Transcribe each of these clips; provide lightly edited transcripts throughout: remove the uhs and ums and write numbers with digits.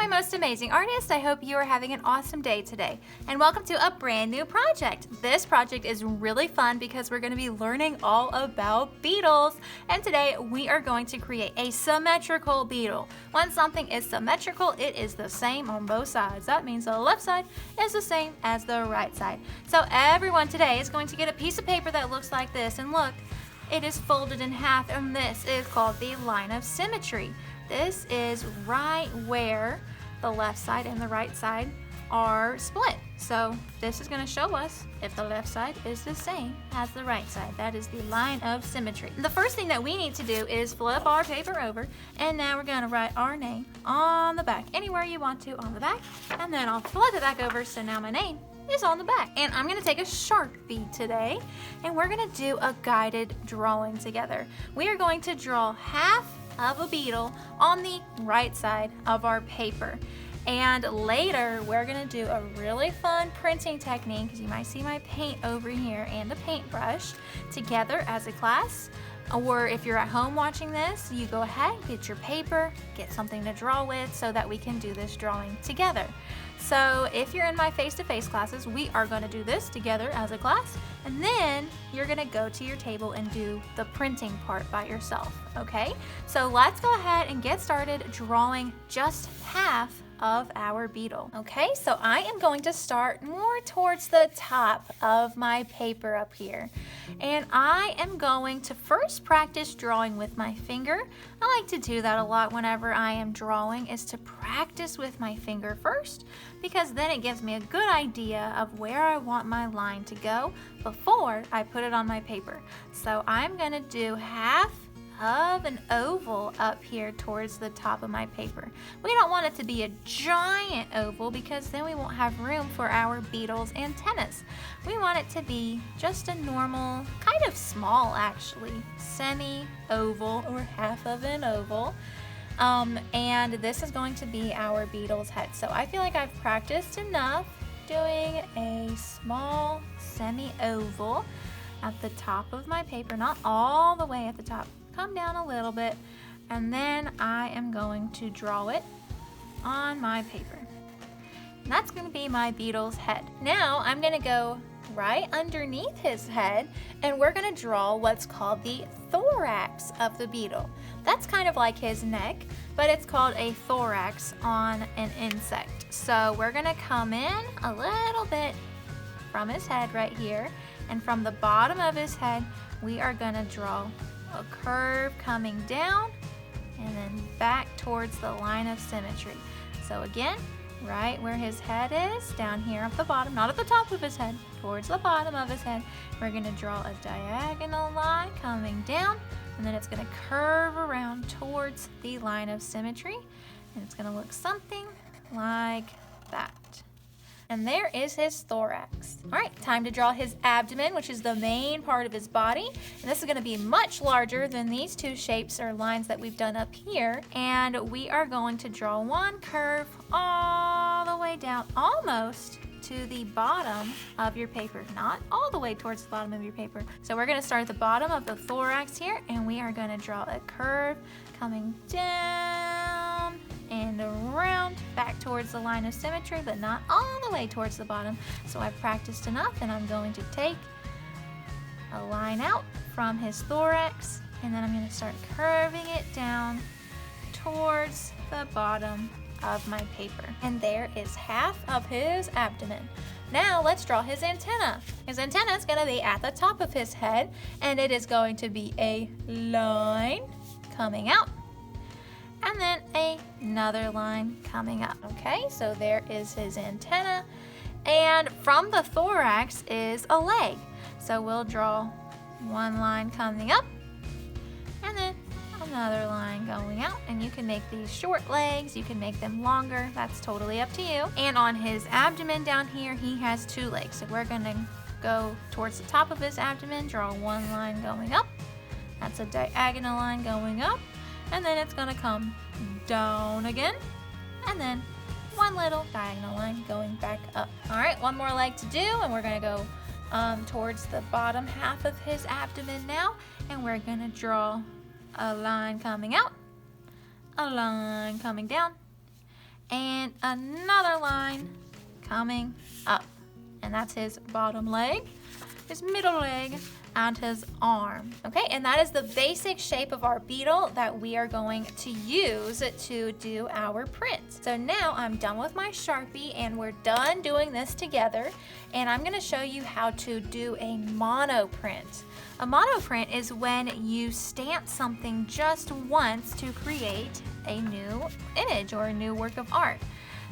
my most amazing artist. I hope you are having an awesome day today. And welcome to a brand new project. This project is really fun because we're going to be learning all about beetles. And today we are going to create a symmetrical beetle. When something is symmetrical, it is the same on both sides. That means the left side is the same as the right side. So everyone today is going to get a piece of paper that looks like this. And look, it is folded in half, and this is called the line of symmetry. This is right where the left side and the right side are split. So this is going to show us if the left side is the same as the right side. That is the line of symmetry. The first thing that we need to do is flip our paper over, and now we're going to write our name on the back, anywhere you want to on the back, and then I'll flip it back over so now my name is on the back. And I'm going to take a Sharpie today, and we're going to do a guided drawing together. We are going to draw half of a beetle on the right side of our paper. And later we're going to do a really fun printing technique, because you might see my paint over here and a paintbrush together as a class. Or if you're at home watching this, you go ahead, get your paper, get something to draw with so that we can do this drawing together. So if you're in my face-to-face classes, we are going to do this together as a class, and then you're going to go to your table and do the printing part by yourself, okay? So let's go ahead and get started drawing just half of our beetle. Okay, so I am going to start more towards the top of my paper up here. And I am going to first practice drawing with my finger. I like to do that a lot whenever I am drawing, is to practice with my finger first, because then it gives me a good idea of where I want my line to go before I put it on my paper. So I'm gonna do half of an oval up here towards the top of my paper. We don't want it to be a giant oval, because then we won't have room for our beetle's antennas. We want it to be just a normal, kind of small actually, semi-oval or half of an oval. And this is going to be our beetle's head. So I feel like I've practiced enough doing a small semi-oval at the top of my paper, not all the way at the top. Come down a little bit, and then I am going to draw it on my paper. And that's going to be my beetle's head. Now I'm going to go right underneath his head, and we're going to draw what's called the thorax of the beetle. That's kind of like his neck, but it's called a thorax on an insect. So we're going to come in a little bit from his head right here, and from the bottom of his head we are going to draw a curve coming down and then back towards the line of symmetry. So again, right where his head is, down here at the bottom, not at the top of his head, towards the bottom of his head, we're going to draw a diagonal line coming down, and then it's going to curve around towards the line of symmetry, and it's going to look something like that. And there is his thorax. All right, time to draw his abdomen, which is the main part of his body. And this is going to be much larger than these two shapes or lines that we've done up here. And we are going to draw one curve all the way down, almost to the bottom of your paper, not all the way towards the bottom of your paper. So we're going to start at the bottom of the thorax here, and we are going to draw a curve coming down and around back towards the line of symmetry, but not all the way towards the bottom. So I've practiced enough, and I'm going to take a line out from his thorax, and then I'm going to start curving it down towards the bottom of my paper. And there is half of his abdomen. Now let's draw his antenna. His antenna is going to be at the top of his head, and it is going to be a line coming out, and then another line coming up. Okay, so there is his antenna, and from the thorax is a leg. So we'll draw one line coming up, and then another line going out. And you can make these short legs, you can make them longer, that's totally up to you. And on his abdomen down here, he has two legs. So we're gonna go towards the top of his abdomen, draw one line going up. That's a diagonal line going up, and then it's gonna come down again, and then one little diagonal line going back up. All right, one more leg to do, and we're gonna go towards the bottom half of his abdomen now, and we're gonna draw a line coming out, a line coming down, and another line coming up. And that's his bottom leg, his middle leg, and his arm. Okay, and that is the basic shape of our beetle that we are going to use to do our print. So now I'm done with my Sharpie and we're done doing this together. And I'm gonna show you how to do a monoprint. A monoprint is when you stamp something just once to create a new image or a new work of art.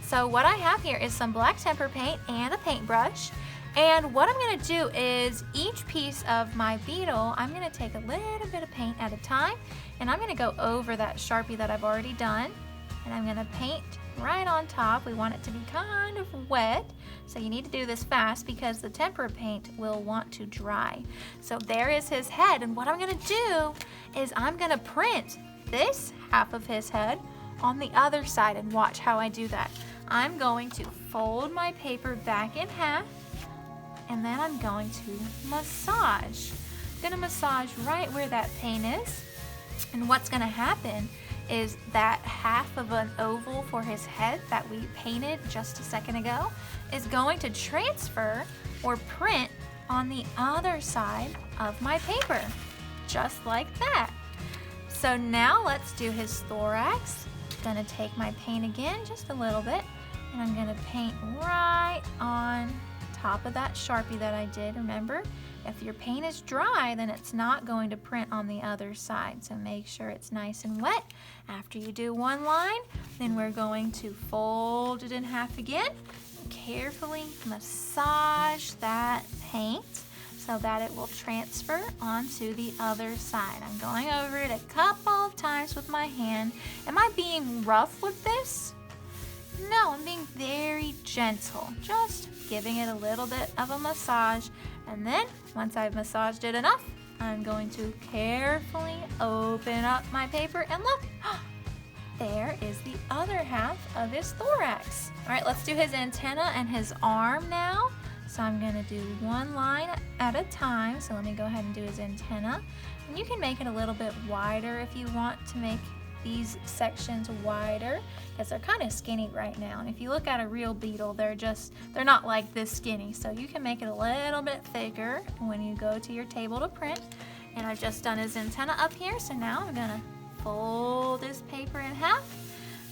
So what I have here is some black tempera paint and a paintbrush. And what I'm gonna do is each piece of my beetle, I'm gonna take a little bit of paint at a time, and I'm gonna go over that Sharpie that I've already done, and I'm gonna paint right on top. We want it to be kind of wet, so you need to do this fast because the tempera paint will want to dry. So there is his head, and what I'm gonna do is I'm gonna print this half of his head on the other side, and watch how I do that. I'm going to fold my paper back in half, and then I'm going to massage. I'm gonna massage right where that paint is. And what's gonna happen is that half of an oval for his head that we painted just a second ago is going to transfer or print on the other side of my paper, just like that. So now let's do his thorax. I'm gonna take my paint again, just a little bit, and I'm gonna paint right on top of that Sharpie that I did. Remember, if your paint is dry, then it's not going to print on the other side. So make sure it's nice and wet. After you do one line, then we're going to fold it in half again. Carefully massage that paint so that it will transfer onto the other side. I'm going over it a couple of times with my hand. Am I being rough with this? No, I'm being very gentle, just giving it a little bit of a massage. And then once I've massaged it enough, I'm going to carefully open up my paper and look, there is the other half of his thorax. All right, let's do his antenna and his arm now. So I'm gonna do one line at a time. So let me go ahead and do his antenna. And you can make it a little bit wider if you want to make these sections wider, because they're kind of skinny right now. And if you look at a real beetle, they're not like this skinny. So you can make it a little bit thicker when you go to your table to print. And I've just done his antenna up here. So now I'm gonna fold this paper in half,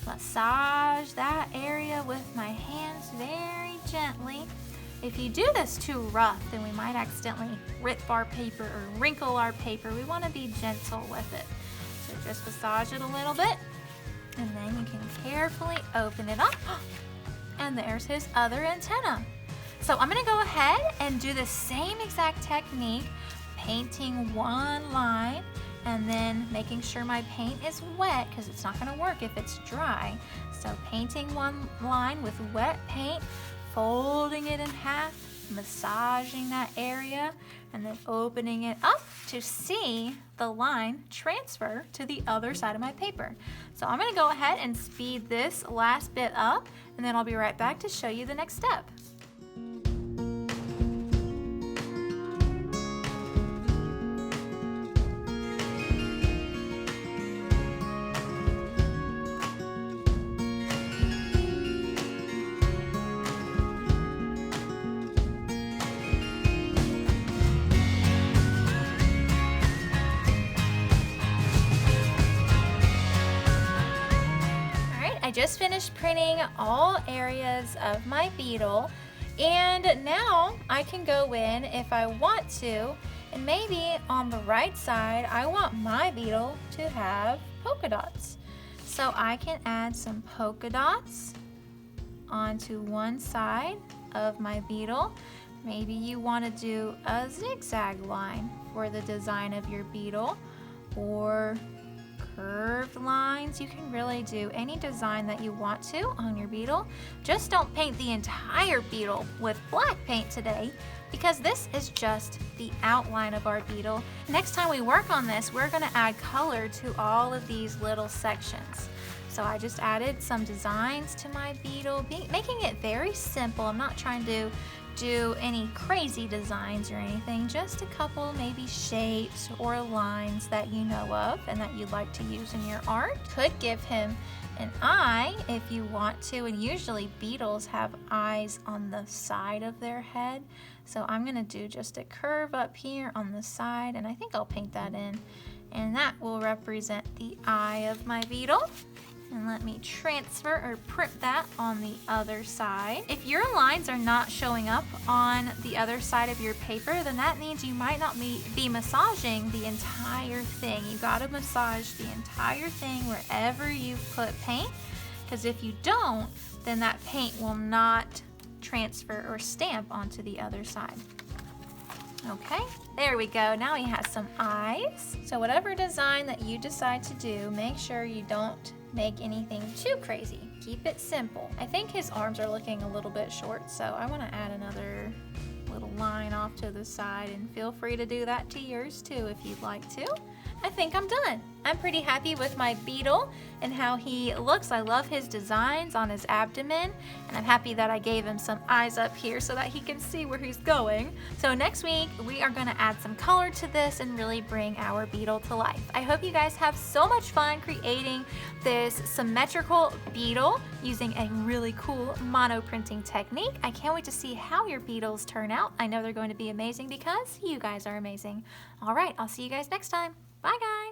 massage that area with my hands very gently. If you do this too rough, then we might accidentally rip our paper or wrinkle our paper. We want to be gentle with it. So just massage it a little bit, and then you can carefully open it up, and there's his other antenna. So I'm gonna go ahead and do the same exact technique, painting one line, and then making sure my paint is wet, because it's not gonna work if it's dry. So painting one line with wet paint, folding it in half, massaging that area, and then opening it up to see the line transfer to the other side of my paper. So I'm gonna go ahead and speed this last bit up, and then I'll be right back to show you the next step. I just finished printing all areas of my beetle, and now I can go in if I want to, and maybe on the right side I want my beetle to have polka dots. So I can add some polka dots onto one side of my beetle. Maybe you want to do a zigzag line for the design of your beetle, or curved lines. You can really do any design that you want to on your beetle. Just don't paint the entire beetle with black paint today, because this is just the outline of our beetle. Next time we work on this, we're going to add color to all of these little sections. So I just added some designs to my beetle, making it very simple. I'm not trying to do any crazy designs or anything, just a couple maybe shapes or lines that you know of and that you'd like to use in your art. Could give him an eye if you want to, and usually beetles have eyes on the side of their head. So I'm gonna do just a curve up here on the side, and I think I'll paint that in, and that will represent the eye of my beetle. And let me transfer or print that on the other side. If your lines are not showing up on the other side of your paper, then that means you might not be massaging the entire thing. You gotta massage the entire thing wherever you put paint, because if you don't, then that paint will not transfer or stamp onto the other side. Okay, there we go. Now he has some eyes. So whatever design that you decide to do, make sure you don't make anything too crazy. Keep it simple. I think his arms are looking a little bit short, so I want to add another little line off to the side, and feel free to do that to yours too if you'd like to. I think I'm done. I'm pretty happy with my beetle and how he looks. I love his designs on his abdomen, and I'm happy that I gave him some eyes up here so that he can see where he's going. So next week, we are gonna add some color to this and really bring our beetle to life. I hope you guys have so much fun creating this symmetrical beetle using a really cool mono printing technique. I can't wait to see how your beetles turn out. I know they're going to be amazing because you guys are amazing. All right, I'll see you guys next time. Bye, guys.